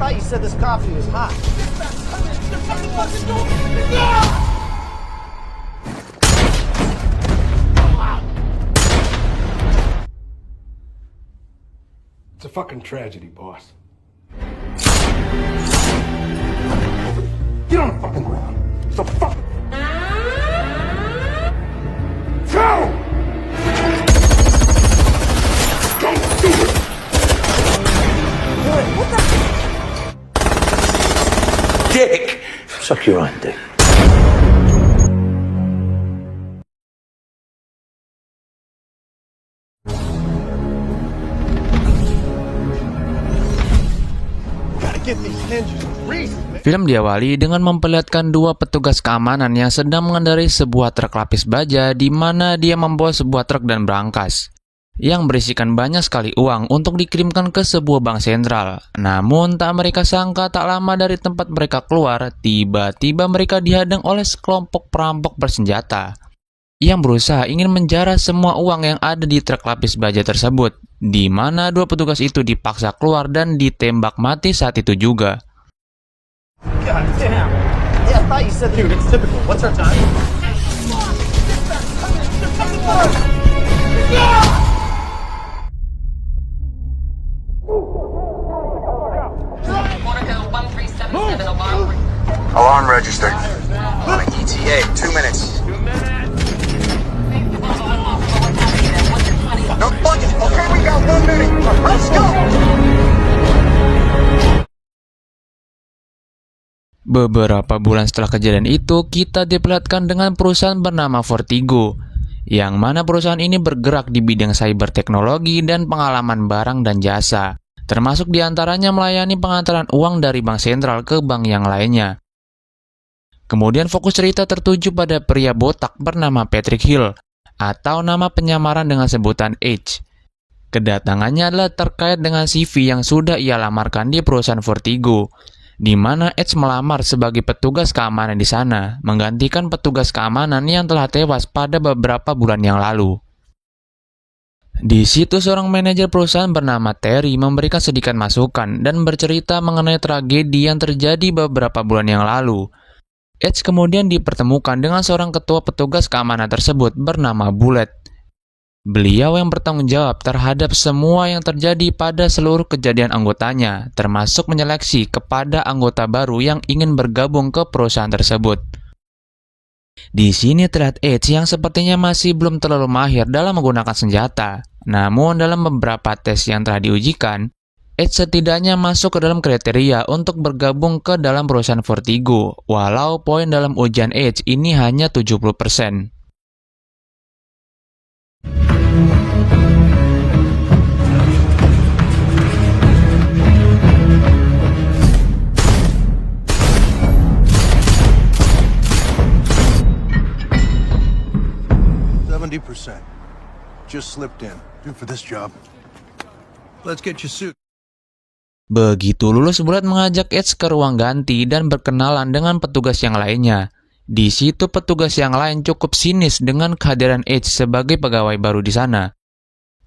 thought you said this coffee was hot. It's a fucking tragedy, boss. Get on the fucking ground. It's a fuck. Go! Don't do it! Dick! Suck your own dick. Gotta get these ninjas greased, man. Film diawali dengan memperlihatkan dua petugas keamanan yang sedang mengendarai sebuah truk lapis baja di mana dia membawa sebuah truk dan berangkas yang berisikan banyak sekali uang untuk dikirimkan ke sebuah bank sentral. Namun tak mereka sangka tak lama dari tempat mereka keluar, tiba-tiba mereka dihadang oleh sekelompok perampok bersenjata yang berusaha ingin menjarah semua uang yang ada di truk lapis baja tersebut, di mana dua petugas itu dipaksa keluar dan ditembak mati saat itu juga. God damn. Yeah, I thought you said, dude, it's typical. What's our time? Alarm registered. On a ETA, 2 minutes. No bugging. Okay, we got 1 minute. Let's go. Beberapa bulan setelah kejadian itu, kita diperlihatkan dengan perusahaan bernama Vertigo, yang mana perusahaan ini bergerak di bidang cyber teknologi dan pengalaman barang dan jasa, termasuk diantaranya melayani pengantaran uang dari bank sentral ke bank yang lainnya. Kemudian fokus cerita tertuju pada pria botak bernama Patrick Hill, atau nama penyamaran dengan sebutan H. Kedatangannya adalah terkait dengan CV yang sudah ia lamarkan di perusahaan Vertigo, di mana H melamar sebagai petugas keamanan di sana, menggantikan petugas keamanan yang telah tewas pada beberapa bulan yang lalu. Di situ seorang manajer perusahaan bernama Terry memberikan sedikit masukan dan bercerita mengenai tragedi yang terjadi beberapa bulan yang lalu. Edge kemudian dipertemukan dengan seorang ketua petugas keamanan tersebut bernama Bullet. Beliau yang bertanggung jawab terhadap semua yang terjadi pada seluruh kejadian anggotanya, termasuk menyeleksi kepada anggota baru yang ingin bergabung ke perusahaan tersebut. Di sini terlihat Edge yang sepertinya masih belum terlalu mahir dalam menggunakan senjata. Namun dalam beberapa tes yang telah diujikan, Edge setidaknya masuk ke dalam kriteria untuk bergabung ke dalam perusahaan Vertigo, walau poin dalam ujian Edge ini hanya 70%. %. Just slipped in. Do for this job. Let's get your suit. Begitu lulus, Bullet mengajak Edge ke ruang ganti dan berkenalan dengan petugas yang lainnya. Di situ petugas yang lain cukup sinis dengan kehadiran Edge sebagai pegawai baru di sana.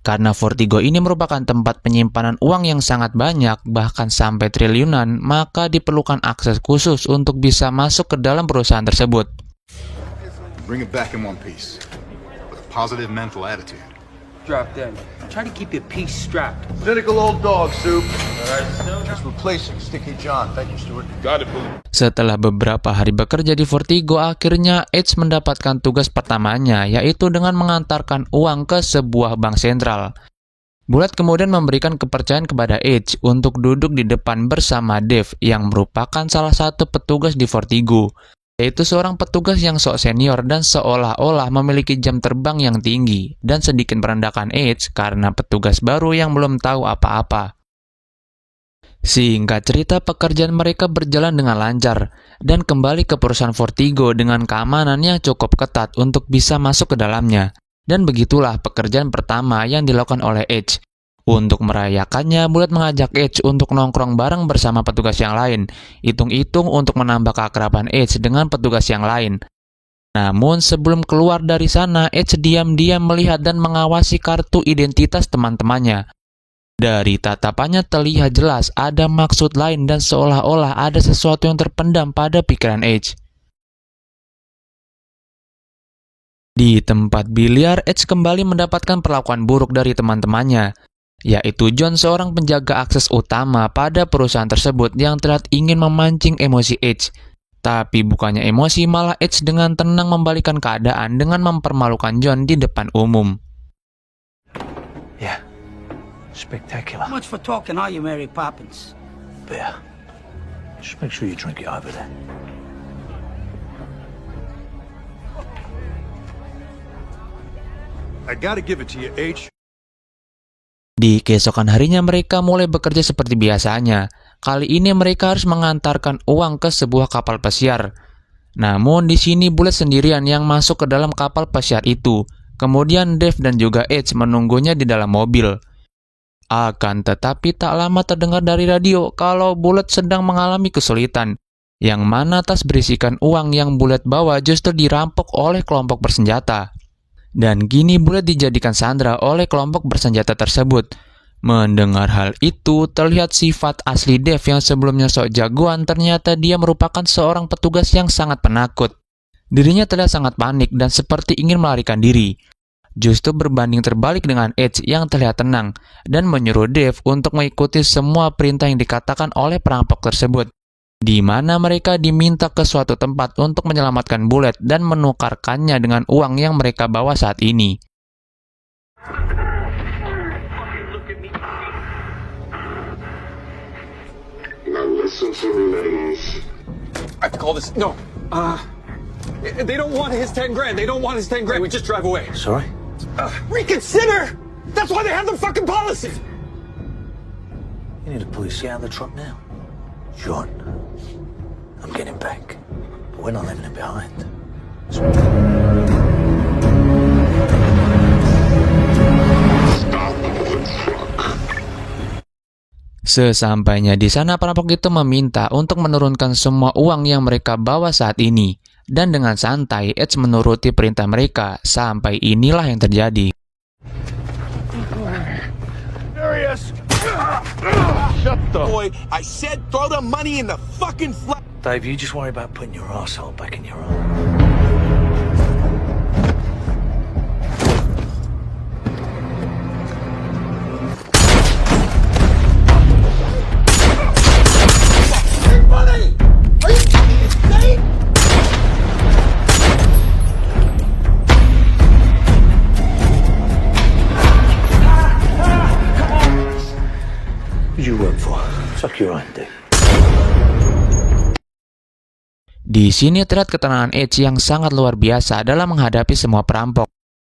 Karena Vertigo ini merupakan tempat penyimpanan uang yang sangat banyak, bahkan sampai triliunan, maka diperlukan akses khusus untuk bisa masuk ke dalam perusahaan tersebut. Bring it back in one piece. With a positive mental attitude. Drop dead. Try to keep your piece strapped. Cynical old dog soup. Just replacing Sticky John. Thank you, Stuart. Got it, Blue. Setelah beberapa hari bekerja di Vertigo, akhirnya Edge mendapatkan tugas pertamanya, yaitu dengan mengantarkan uang ke sebuah bank sentral. Bullet kemudian memberikan kepercayaan kepada Edge untuk duduk di depan bersama Dave, yang merupakan salah satu petugas di Vertigo, yaitu seorang petugas yang sok senior dan seolah-olah memiliki jam terbang yang tinggi, dan sedikit merendahkan Edge karena petugas baru yang belum tahu apa-apa. Singkat cerita, pekerjaan mereka berjalan dengan lancar, dan kembali ke perusahaan Vertigo dengan keamanan yang cukup ketat untuk bisa masuk ke dalamnya. Dan begitulah pekerjaan pertama yang dilakukan oleh Edge. Untuk merayakannya, Bullet mengajak Edge untuk nongkrong bareng bersama petugas yang lain, hitung-hitung untuk menambah keakraban Edge dengan petugas yang lain. Namun sebelum keluar dari sana, Edge diam-diam melihat dan mengawasi kartu identitas teman-temannya. Dari tatapannya terlihat jelas ada maksud lain dan seolah-olah ada sesuatu yang terpendam pada pikiran Edge. Di tempat biliar, Edge kembali mendapatkan perlakuan buruk dari teman-temannya, yaitu John, seorang penjaga akses utama pada perusahaan tersebut yang terlihat ingin memancing emosi Edge. Tapi bukannya emosi, malah Edge dengan tenang membalikan keadaan dengan mempermalukan John di depan umum. Yeah. Spectacular. Much for talking, are you, Mary Poppins? Beer. Just make sure you drink it over there. I gotta give it to you, H. Di keesokan harinya mereka mulai bekerja seperti biasanya. Kali ini mereka harus mengantarkan uang ke sebuah kapal pesiar. Namun di sini Bullet sendirian yang masuk ke dalam kapal pesiar itu. Kemudian Dave dan juga Edge menunggunya di dalam mobil. Akan tetapi tak lama terdengar dari radio kalau Bullet sedang mengalami kesulitan, yang mana tas berisikan uang yang Bullet bawa justru dirampok oleh kelompok bersenjata. Dan kini Bullet dijadikan sandera oleh kelompok bersenjata tersebut. Mendengar hal itu, terlihat sifat asli Dave yang sebelumnya sok jagoan ternyata dia merupakan seorang petugas yang sangat penakut. Dirinya terlihat sangat panik dan seperti ingin melarikan diri. Justru berbanding terbalik dengan Edge yang terlihat tenang dan menyuruh Dave untuk mengikuti semua perintah yang dikatakan oleh perampok tersebut, di mana mereka diminta ke suatu tempat untuk menyelamatkan Bullet dan menukarkannya dengan uang yang mereka bawa saat ini. Now listen to me, ladies. I have to call this. No. They don't want his 10 grand. They don't want his 10 grand. We just drive away. Sorry? Reconsider! That's why they have the fucking policy! You need to pull your shit out of the truck now. John, I'm getting back. But we're not leaving him behind. Sesampainya di sana, perampok itu meminta untuk menurunkan semua uang yang mereka bawa saat ini. Dan dengan santai, Edge menuruti perintah mereka, sampai inilah yang terjadi. There he is. Shut the... Boy, I said throw the money in the fucking flat. Dave, you just worry about putting your asshole back in your arm. You work for? Suck your own dick. Di sini terlihat ketenangan Edge yang sangat luar biasa dalam menghadapi semua perampok.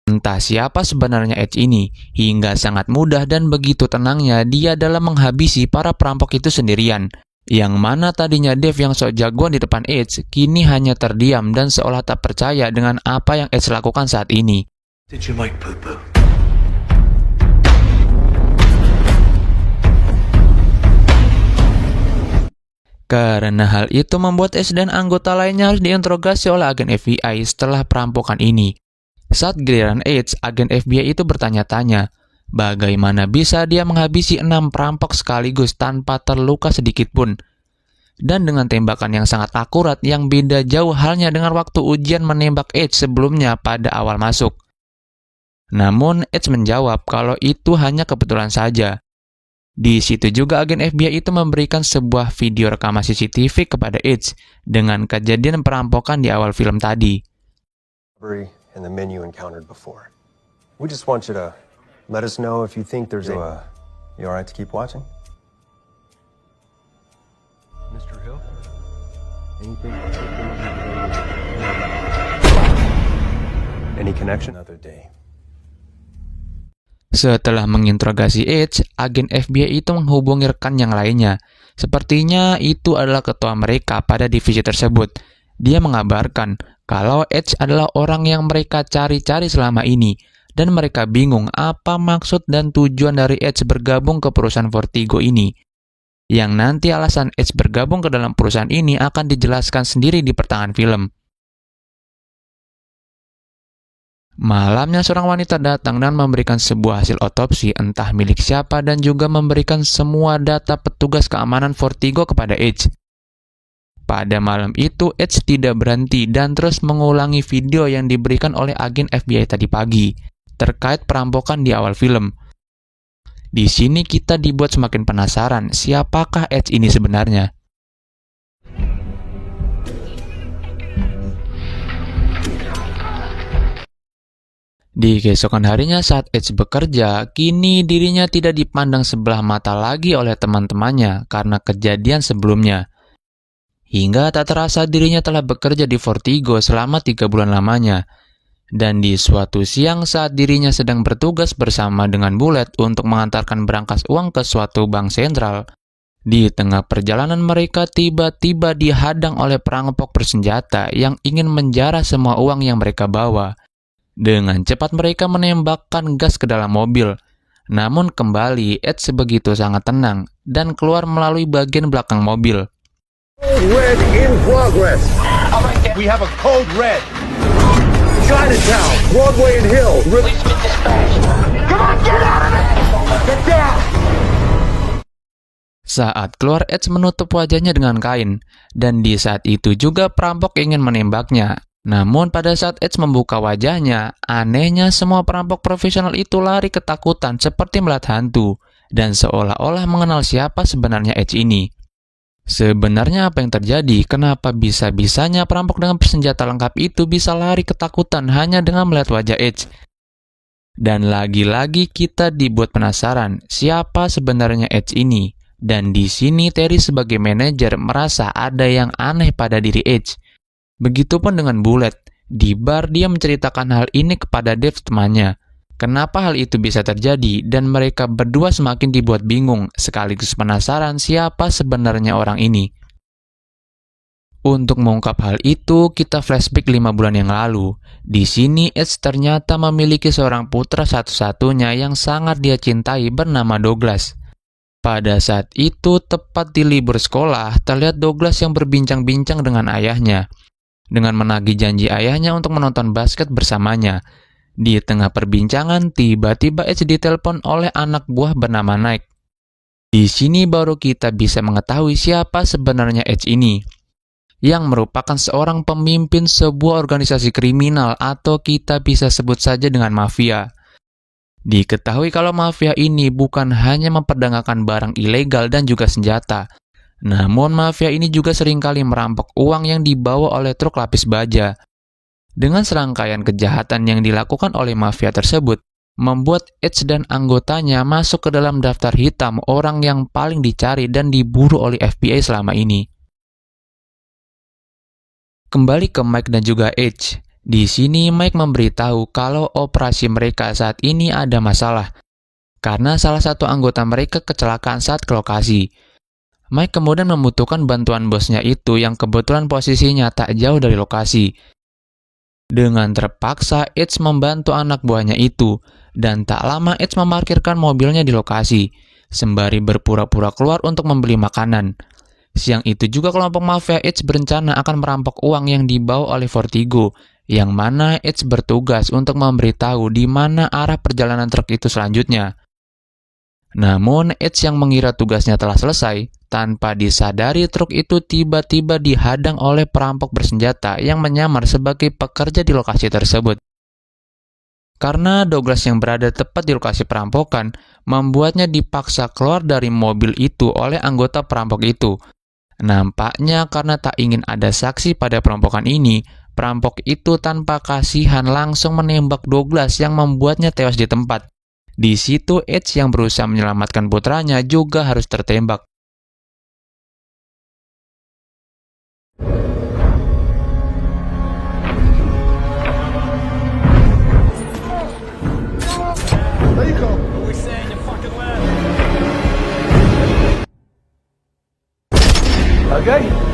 Entah siapa sebenarnya Edge ini, hingga sangat mudah dan begitu tenangnya dia dalam menghabisi para perampok itu sendirian. Yang mana tadinya Dave yang sok jagoan di depan Edge, kini hanya terdiam dan seolah tak percaya dengan apa yang Edge lakukan saat ini. Did you make poo-poo? Karena hal itu membuat Edge dan anggota lainnya harus diinterogasi oleh agen FBI setelah perampokan ini. Saat giliran Edge, agen FBI itu bertanya-tanya, bagaimana bisa dia menghabisi 6 perampok sekaligus tanpa terluka sedikit pun. Dan dengan tembakan yang sangat akurat yang beda jauh halnya dengan waktu ujian menembak Edge sebelumnya pada awal masuk. Namun Edge menjawab kalau itu hanya kebetulan saja. Di situ juga agen FBI itu memberikan sebuah video rekaman CCTV kepada Edge dengan kejadian perampokan di awal film tadi. And the men you encountered before. We just want you to let us know if you think there's you all right to keep watching? Mr. Hill? Anything? Any connection? Another day. Setelah menginterogasi Edge, agen FBI itu menghubungi rekan yang lainnya. Sepertinya itu adalah ketua mereka pada divisi tersebut. Dia mengabarkan kalau Edge adalah orang yang mereka cari-cari selama ini, dan mereka bingung apa maksud dan tujuan dari Edge bergabung ke perusahaan Vertigo ini. Yang nanti alasan Edge bergabung ke dalam perusahaan ini akan dijelaskan sendiri di pertengahan film. Malamnya seorang wanita datang dan memberikan sebuah hasil otopsi entah milik siapa dan juga memberikan semua data petugas keamanan Vertigo kepada Edge. Pada malam itu, Edge tidak berhenti dan terus mengulangi video yang diberikan oleh agen FBI tadi pagi terkait perampokan di awal film. Di sini kita dibuat semakin penasaran siapakah Edge ini sebenarnya. Di keesokan harinya saat Edge bekerja, kini dirinya tidak dipandang sebelah mata lagi oleh teman-temannya karena kejadian sebelumnya. Hingga tak terasa dirinya telah bekerja di Vertigo selama 3 bulan lamanya. Dan di suatu siang saat dirinya sedang bertugas bersama dengan Bullet untuk mengantarkan berangkas uang ke suatu bank sentral, di tengah perjalanan mereka tiba-tiba dihadang oleh perampok bersenjata yang ingin menjarah semua uang yang mereka bawa. Dengan cepat mereka menembakkan gas ke dalam mobil. Namun kembali, Edge begitu sangat tenang dan keluar melalui bagian belakang mobil. Red in progress. We have a code red. Chinatown, Broadway and Hill. Come on, get out of it! Get down! Saat keluar, Edge menutup wajahnya dengan kain, dan di saat itu juga perampok ingin menembaknya. Namun pada saat Edge membuka wajahnya, anehnya semua perampok profesional itu lari ketakutan seperti melihat hantu, dan seolah-olah mengenal siapa sebenarnya Edge ini. Sebenarnya apa yang terjadi? Kenapa bisa-bisanya perampok dengan senjata lengkap itu bisa lari ketakutan hanya dengan melihat wajah Edge? Dan lagi-lagi kita dibuat penasaran siapa sebenarnya Edge ini. Dan di sini Terry sebagai manajer merasa ada yang aneh pada diri Edge. Begitupun dengan Bullet. Di bar dia menceritakan hal ini kepada Dave temannya. Kenapa hal itu bisa terjadi dan mereka berdua semakin dibuat bingung sekaligus penasaran siapa sebenarnya orang ini. Untuk mengungkap hal itu, kita flashback 5 bulan yang lalu. Di sini Edge ternyata memiliki seorang putra satu-satunya yang sangat dia cintai bernama Douglas. Pada saat itu, tepat di libur sekolah, terlihat Douglas yang berbincang-bincang dengan ayahnya. Dengan menagih janji ayahnya untuk menonton basket bersamanya. Di tengah perbincangan, tiba-tiba Edge ditelepon oleh anak buah bernama Nike. Di sini baru kita bisa mengetahui siapa sebenarnya Edge ini, yang merupakan seorang pemimpin sebuah organisasi kriminal atau kita bisa sebut saja dengan mafia. Diketahui kalau mafia ini bukan hanya memperdagangkan barang ilegal dan juga senjata, namun mafia ini juga seringkali merampok uang yang dibawa oleh truk lapis baja. Dengan serangkaian kejahatan yang dilakukan oleh mafia tersebut, membuat Edge dan anggotanya masuk ke dalam daftar hitam orang yang paling dicari dan diburu oleh FBI selama ini. Kembali ke Mike dan juga Edge. Di sini Mike memberitahu kalau operasi mereka saat ini ada masalah, karena salah satu anggota mereka kecelakaan saat ke lokasi. Mike kemudian membutuhkan bantuan bosnya itu yang kebetulan posisinya tak jauh dari lokasi. Dengan terpaksa, Edge membantu anak buahnya itu, dan tak lama Edge memarkirkan mobilnya di lokasi, sembari berpura-pura keluar untuk membeli makanan. Siang itu juga kelompok mafia Edge berencana akan merampok uang yang dibawa oleh Vertigo, yang mana Edge bertugas untuk memberitahu di mana arah perjalanan truk itu selanjutnya. Namun, Edge yang mengira tugasnya telah selesai, tanpa disadari truk itu tiba-tiba dihadang oleh perampok bersenjata yang menyamar sebagai pekerja di lokasi tersebut. Karena Douglas yang berada tepat di lokasi perampokan, membuatnya dipaksa keluar dari mobil itu oleh anggota perampok itu. Nampaknya karena tak ingin ada saksi pada perampokan ini, perampok itu tanpa kasihan langsung menembak Douglas yang membuatnya tewas di tempat. Di situ Edge yang berusaha menyelamatkan putranya juga harus tertembak. Okay?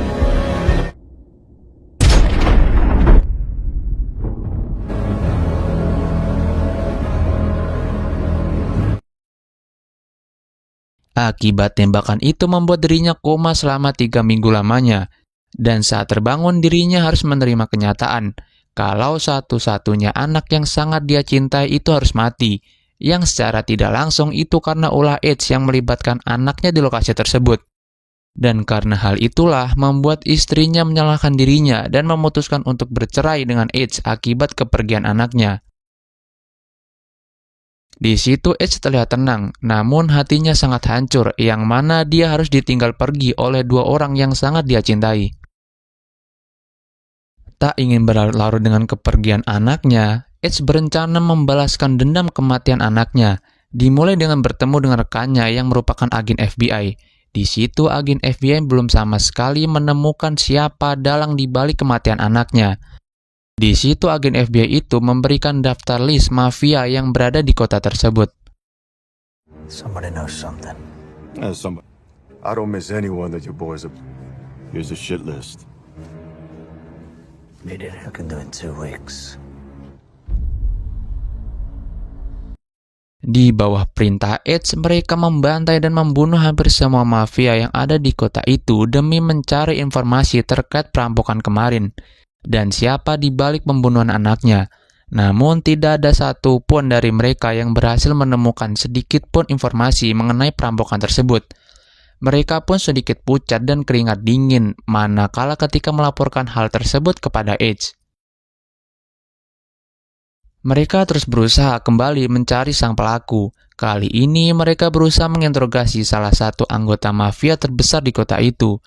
Akibat tembakan itu membuat dirinya koma selama 3 minggu lamanya, dan saat terbangun dirinya harus menerima kenyataan kalau satu-satunya anak yang sangat dia cintai itu harus mati, yang secara tidak langsung itu karena ulah AIDS yang melibatkan anaknya di lokasi tersebut. Dan karena hal itulah membuat istrinya menyalahkan dirinya dan memutuskan untuk bercerai dengan AIDS akibat kepergian anaknya. Di situ Edge terlihat tenang, namun hatinya sangat hancur, yang mana dia harus ditinggal pergi oleh dua orang yang sangat dia cintai. Tak ingin berlarut-larut dengan kepergian anaknya, Edge berencana membalaskan dendam kematian anaknya, dimulai dengan bertemu dengan rekannya yang merupakan agen FBI. Di situ agen FBI belum sama sekali menemukan siapa dalang di balik kematian anaknya. Di situ agen FBI itu memberikan daftar list mafia yang berada di kota tersebut. Somebody knows something. Somebody. I don't miss anyone that your boys have. Here's a shit list. Need it. I can do it in 2 weeks. Di bawah perintah Edge, mereka membantai dan membunuh hampir semua mafia yang ada di kota itu demi mencari informasi terkait perampokan kemarin dan siapa di balik pembunuhan anaknya. Namun tidak ada satu pun dari mereka yang berhasil menemukan sedikit pun informasi mengenai perampokan tersebut. Mereka pun sedikit pucat dan keringat dingin manakala ketika melaporkan hal tersebut kepada Edge. Mereka terus berusaha kembali mencari sang pelaku. Kali ini mereka berusaha menginterogasi salah satu anggota mafia terbesar di kota itu.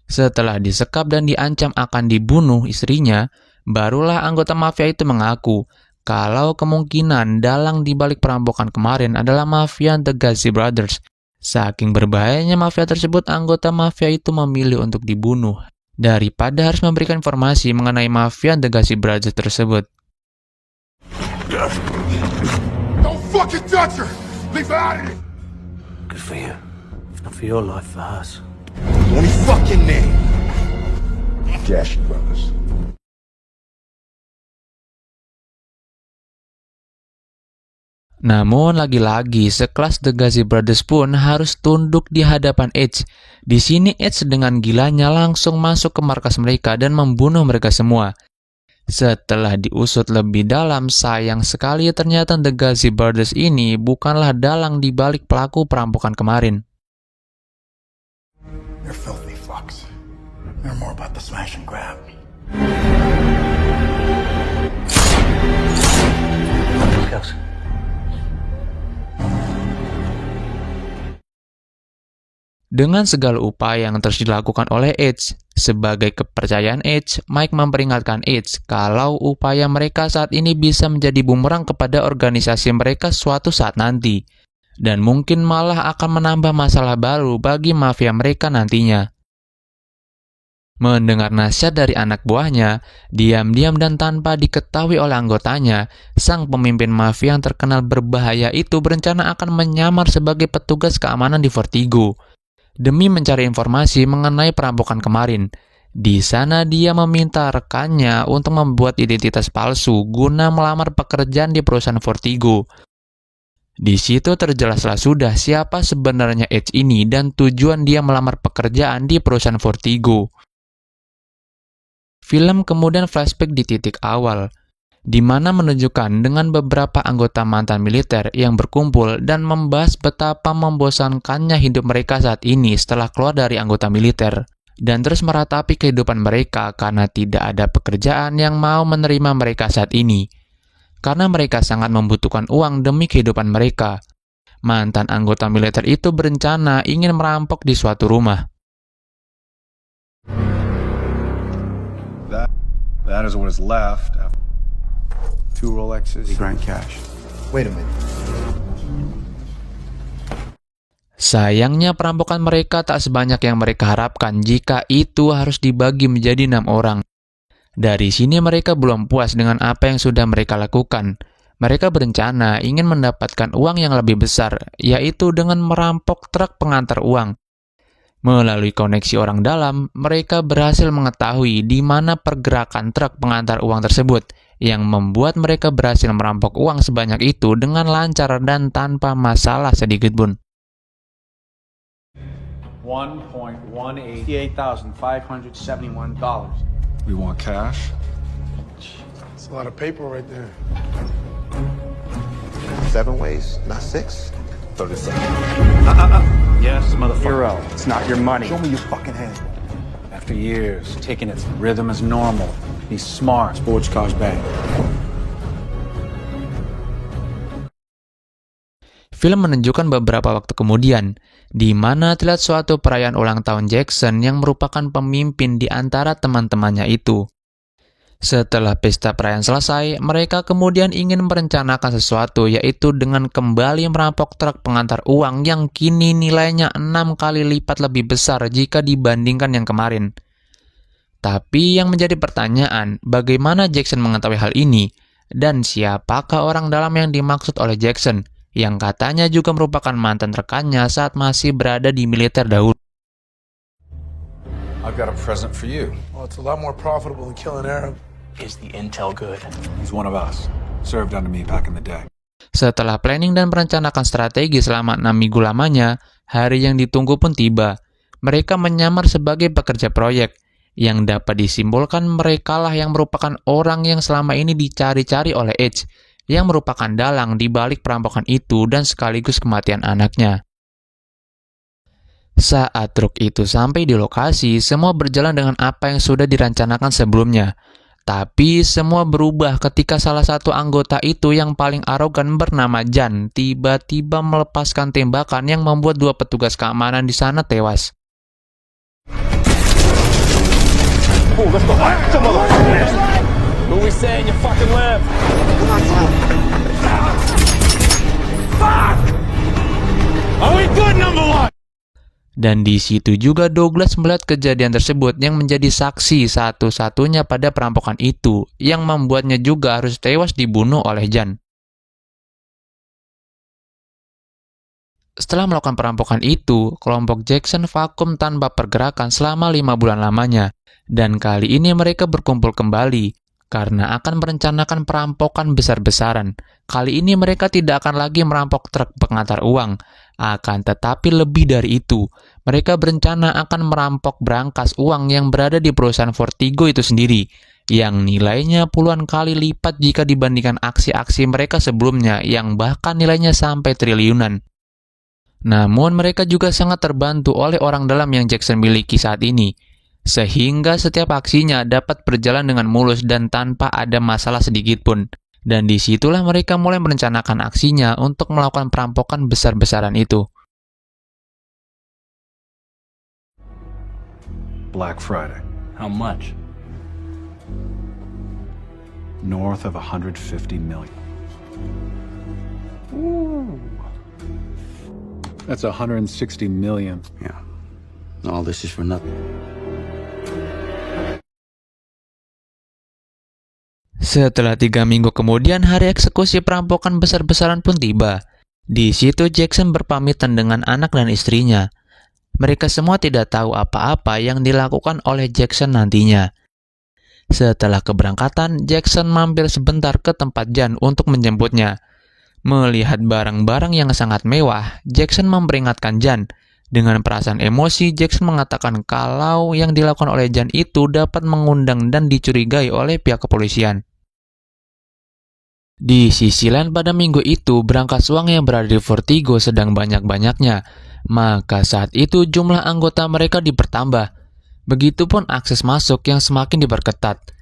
Setelah disekap dan diancam akan dibunuh istrinya, barulah anggota mafia itu mengaku kalau kemungkinan dalang di balik perampokan kemarin adalah mafia The Gazi Brothers. Saking berbahayanya mafia tersebut, anggota mafia itu memilih untuk dibunuh daripada harus memberikan informasi mengenai mafia The Gazi Brothers tersebut. Don't fucking touch her! Leave her out of it! Good for you. If not for your life, for hers. One fucking name. Gashi Brothers. Namun lagi-lagi sekelas The Gazi Brothers pun harus tunduk di hadapan Edge. Di sini Edge dengan gilanya langsung masuk ke markas mereka dan membunuh mereka semua. Setelah diusut lebih dalam, sayang sekali ternyata The Gazi Brothers ini bukanlah dalang di balik pelaku perampokan kemarin. They're filthy fucks. They're more about the smash and grab. Girls. Dengan segala upaya yang terus dilakukan oleh Edge, sebagai kepercayaan Edge, Mike memperingatkan Edge kalau upaya mereka saat ini bisa menjadi bumerang kepada organisasi mereka suatu saat nanti, dan mungkin malah akan menambah masalah baru bagi mafia mereka nantinya. Mendengar nasihat dari anak buahnya, diam-diam dan tanpa diketahui oleh anggotanya, sang pemimpin mafia yang terkenal berbahaya itu berencana akan menyamar sebagai petugas keamanan di Vertigo demi mencari informasi mengenai perampokan kemarin. Di sana dia meminta rekannya untuk membuat identitas palsu guna melamar pekerjaan di perusahaan Vertigo. Di situ terjelaslah sudah siapa sebenarnya Edge ini dan tujuan dia melamar pekerjaan di perusahaan Vertigo. Film kemudian flashback di titik awal, di mana menunjukkan dengan beberapa anggota mantan militer yang berkumpul dan membahas betapa membosankannya hidup mereka saat ini setelah keluar dari anggota militer, dan terus meratapi kehidupan mereka karena tidak ada pekerjaan yang mau menerima mereka saat ini. Karena mereka sangat membutuhkan uang demi kehidupan mereka, mantan anggota militer itu berencana ingin merampok di suatu rumah. That is what is left after 2 Rolexes, grand cash. Wait a minute. Sayangnya perampokan mereka tak sebanyak yang mereka harapkan jika itu harus dibagi menjadi 6 orang. Dari sini mereka belum puas dengan apa yang sudah mereka lakukan. Mereka berencana ingin mendapatkan uang yang lebih besar, yaitu dengan merampok truk pengantar uang. Melalui koneksi orang dalam, mereka berhasil mengetahui di mana pergerakan truk pengantar uang tersebut, yang membuat mereka berhasil merampok uang sebanyak itu dengan lancar dan tanpa masalah sedikit pun. $1,188,571. We want cash. That's a lot of paper right there. 7 ways, not 6. 37. Yes, motherfucker. Hero, it's not your money. Show me your fucking hand. After years, taking its rhythm as normal. He's smart. Sports cars bang. Film menunjukkan beberapa waktu kemudian, di mana terlihat suatu perayaan ulang tahun Jackson yang merupakan pemimpin di antara teman-temannya itu. Setelah pesta perayaan selesai, mereka kemudian ingin merencanakan sesuatu, yaitu dengan kembali merampok truk pengantar uang yang kini nilainya 6 kali lipat lebih besar jika dibandingkan yang kemarin. Tapi yang menjadi pertanyaan, bagaimana Jackson mengetahui hal ini? Dan siapakah orang dalam yang dimaksud oleh Jackson, yang katanya juga merupakan mantan rekannya saat masih berada di militer dahulu? I've got a present for you. Well, it's a lot more profitable than killing Arab. Is the intel good? He's one of us. Served under me back in the day. Setelah planning dan merencanakan strategi selama 6 minggu lamanya, hari yang ditunggu pun tiba. Mereka menyamar sebagai pekerja proyek, yang dapat disimpulkan merekalah yang merupakan orang yang selama ini dicari-cari oleh Edge, yang merupakan dalang di balik perampokan itu dan sekaligus kematian anaknya. Saat truk itu sampai di lokasi, semua berjalan dengan apa yang sudah dirancanakan sebelumnya. Tapi semua berubah ketika salah satu anggota itu yang paling arogan bernama Jan tiba-tiba melepaskan tembakan yang membuat 2 petugas keamanan di sana tewas. Dan di situ juga Douglas melihat kejadian tersebut yang menjadi saksi satu-satunya pada perampokan itu, yang membuatnya juga harus tewas dibunuh oleh Jan. Setelah melakukan perampokan itu, kelompok Jackson vakum tanpa pergerakan selama 5 bulan lamanya, dan kali ini mereka berkumpul kembali karena akan merencanakan perampokan besar-besaran. Kali ini mereka tidak akan lagi merampok truk pengantar uang, akan tetapi lebih dari itu, mereka berencana akan merampok brankas uang yang berada di perusahaan Vertigo itu sendiri, yang nilainya puluhan kali lipat jika dibandingkan aksi-aksi mereka sebelumnya yang bahkan nilainya sampai triliunan. Namun mereka juga sangat terbantu oleh orang dalam yang Jackson miliki saat ini, sehingga setiap aksinya dapat berjalan dengan mulus dan tanpa ada masalah sedikit pun. Dan disitulah mereka mulai merencanakan aksinya untuk melakukan perampokan besar-besaran itu. Black Friday. How much? North of 150 million. Ooh. That's 160 million. Yeah. All this is for nothing. Setelah 3 minggu kemudian, hari eksekusi perampokan besar-besaran pun tiba. Di situ Jackson berpamitan dengan anak dan istrinya. Mereka semua tidak tahu apa-apa yang dilakukan oleh Jackson nantinya. Setelah keberangkatan, Jackson mampir sebentar ke tempat Jan untuk menjemputnya. Melihat barang-barang yang sangat mewah, Jackson memperingatkan Jan. Dengan perasaan emosi, Jackson mengatakan kalau yang dilakukan oleh Jan itu dapat mengundang dan dicurigai oleh pihak kepolisian. Di sisi lain, pada minggu itu, brankas uang yang berada di Vertigo sedang banyak-banyaknya. Maka saat itu jumlah anggota mereka dipertambah. Begitupun akses masuk yang semakin diperketat.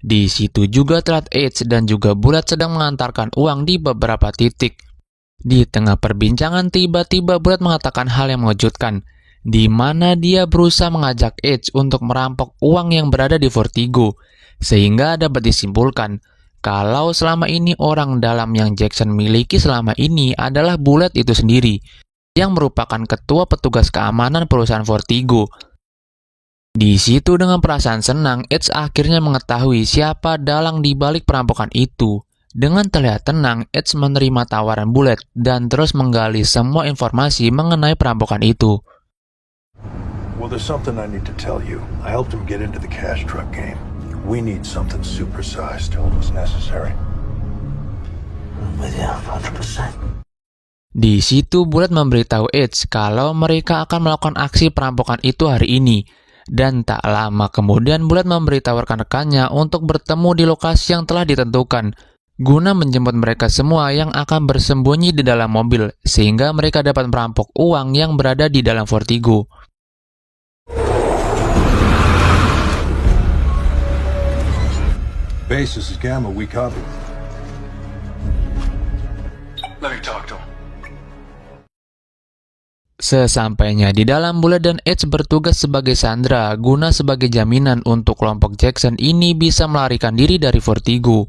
Di situ juga terlihat Edge dan juga Bullet sedang mengantarkan uang di beberapa titik. Di tengah perbincangan, tiba-tiba Bullet mengatakan hal yang mengejutkan, di mana dia berusaha mengajak Edge untuk merampok uang yang berada di Vertigo, sehingga dapat disimpulkan kalau selama ini orang dalam yang Jackson miliki selama ini adalah Bullet itu sendiri, yang merupakan ketua petugas keamanan perusahaan Vertigo. Di situ dengan perasaan senang, Edge akhirnya mengetahui siapa dalang di balik perampokan itu. Dengan terlihat tenang, Edge menerima tawaran Bullet dan terus menggali semua informasi mengenai perampokan itu. Well, there's something I need to tell you. I helped him get into the cash truck game. We need something supersized. Told was necessary. I'm with you 100%. Di situ Bullet memberitahu Edge kalau mereka akan melakukan aksi perampokan itu hari ini. Dan tak lama kemudian Bullet memberitahu rekan-rekannya untuk bertemu di lokasi yang telah ditentukan, guna menjemput mereka semua yang akan bersembunyi di dalam mobil, sehingga mereka dapat merampok uang yang berada di dalam Vertigo. Base, this is Gamma. We copy. Let me talk to him. Sesampainya di dalam, Bullet dan Edge bertugas sebagai sandera guna sebagai jaminan untuk kelompok Jackson ini bisa melarikan diri dari Vertigo.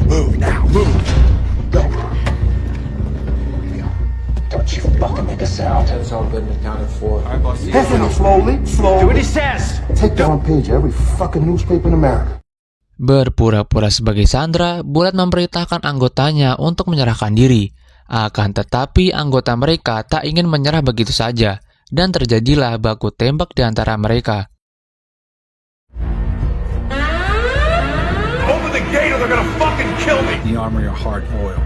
Move now, move! Go! Don't you fucking make a sound. That's all been accounted for. All right, boss. Listen slowly, slowly. Do what he says. Take the front page of every fucking newspaper in America. Berpura-pura sebagai sandera, Bullet memerintahkan anggotanya untuk menyerahkan diri. Akan tetapi anggota mereka tak ingin menyerah begitu saja, dan terjadilah baku tembak di antara mereka. Open the gate or they're gonna fucking kill me! The armor are hard boiled.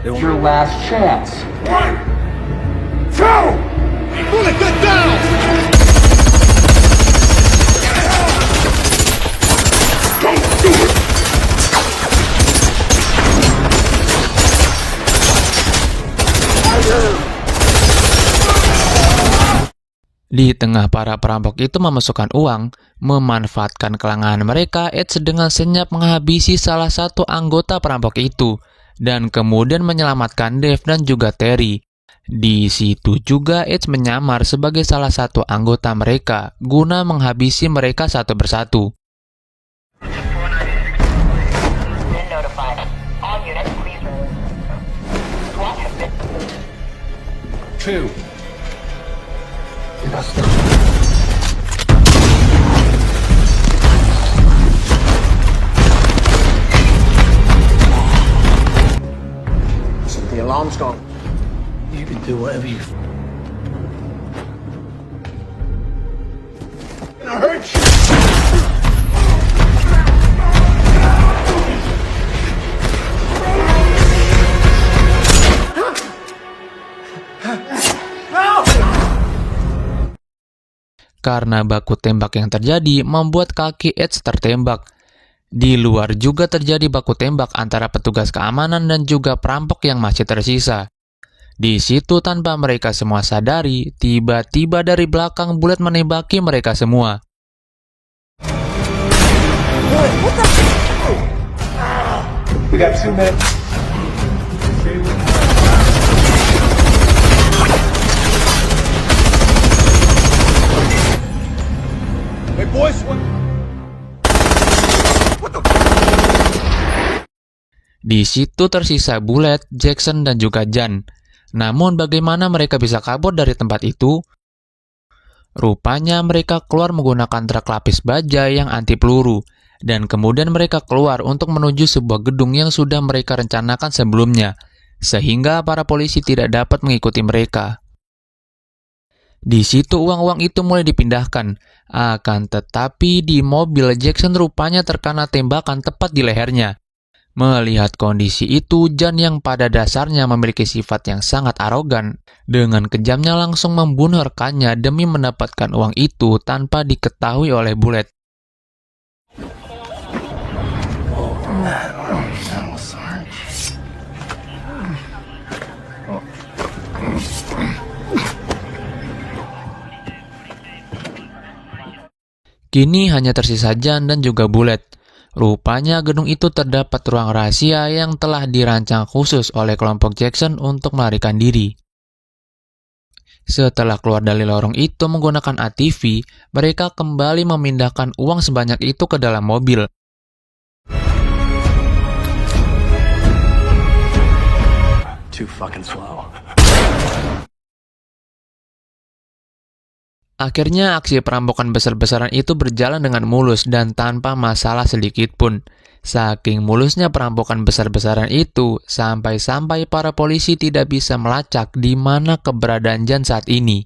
They won't... Your last chance. 1, 2! Bullet, get down! Don't do it! Di tengah para perampok itu memasukkan uang, memanfaatkan kelangan mereka, Edge dengan senyap menghabisi salah satu anggota perampok itu, dan kemudian menyelamatkan Dave dan juga Terry. Di situ juga Edge menyamar sebagai salah satu anggota mereka, guna menghabisi mereka satu persatu. Two. The alarm's gone. You can do whatever you... Gonna hurt you! Karena baku tembak yang terjadi membuat kaki Edge tertembak. Di luar juga terjadi baku tembak antara petugas keamanan dan juga perampok yang masih tersisa. Di situ tanpa mereka semua sadari, tiba-tiba dari belakang Bullet menembaki mereka semua. We got 2 minutes. Hey boys, Di situ tersisa Bullet, Jackson, dan juga Jan. Namun bagaimana mereka bisa kabur dari tempat itu? Rupanya mereka keluar menggunakan truk lapis baja yang anti peluru, dan kemudian mereka keluar untuk menuju sebuah gedung yang sudah mereka rencanakan sebelumnya, sehingga para polisi tidak dapat mengikuti mereka. Di situ uang-uang itu mulai dipindahkan, akan tetapi di mobil Jackson rupanya terkena tembakan tepat di lehernya. Melihat kondisi itu, Jan yang pada dasarnya memiliki sifat yang sangat arogan, dengan kejamnya langsung membunuh rekannya demi mendapatkan uang itu tanpa diketahui oleh Bullet. Kini hanya tersisa Jan dan juga Bullet. Rupanya gedung itu terdapat ruang rahasia yang telah dirancang khusus oleh kelompok Jackson untuk melarikan diri. Setelah keluar dari lorong itu menggunakan ATV, mereka kembali memindahkan uang sebanyak itu ke dalam mobil. Too fucking slow. Akhirnya aksi perampokan besar-besaran itu berjalan dengan mulus dan tanpa masalah sedikit pun. Saking mulusnya perampokan besar-besaran itu, sampai-sampai para polisi tidak bisa melacak di mana keberadaan Jan saat ini.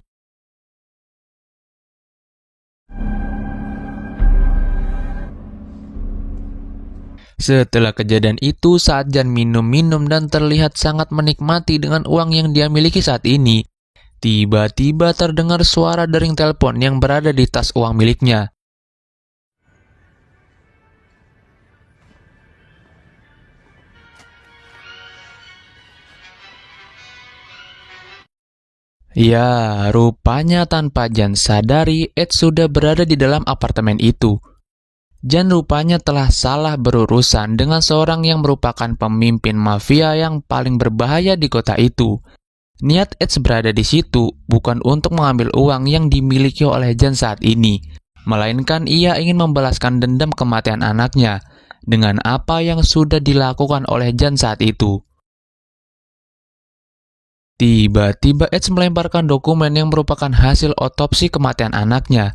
Setelah kejadian itu, saat Jan minum-minum dan terlihat sangat menikmati dengan uang yang dia miliki saat ini, tiba-tiba terdengar suara dering telepon yang berada di tas uang miliknya. Ya, rupanya tanpa Jan sadari, Ed sudah berada di dalam apartemen itu. Jan rupanya telah salah berurusan dengan seorang yang merupakan pemimpin mafia yang paling berbahaya di kota itu. Niat Ed berada di situ bukan untuk mengambil uang yang dimiliki oleh Jan saat ini, melainkan ia ingin membalaskan dendam kematian anaknya dengan apa yang sudah dilakukan oleh Jan saat itu. Tiba-tiba Ed melemparkan dokumen yang merupakan hasil otopsi kematian anaknya.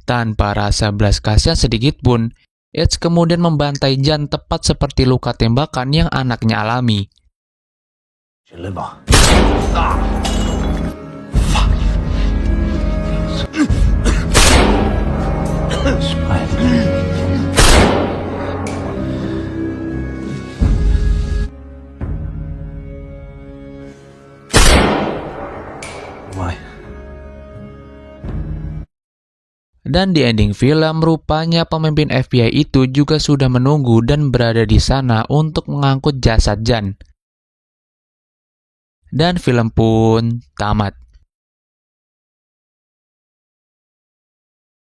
Tanpa rasa belas kasihan sedikit pun, Ed kemudian membantai Jan tepat seperti luka tembakan yang anaknya alami. Your liver. Why? Dan di ending film, rupanya pemimpin FBI itu juga sudah menunggu dan berada di sana untuk mengangkut jasad Jan. Dan film pun tamat.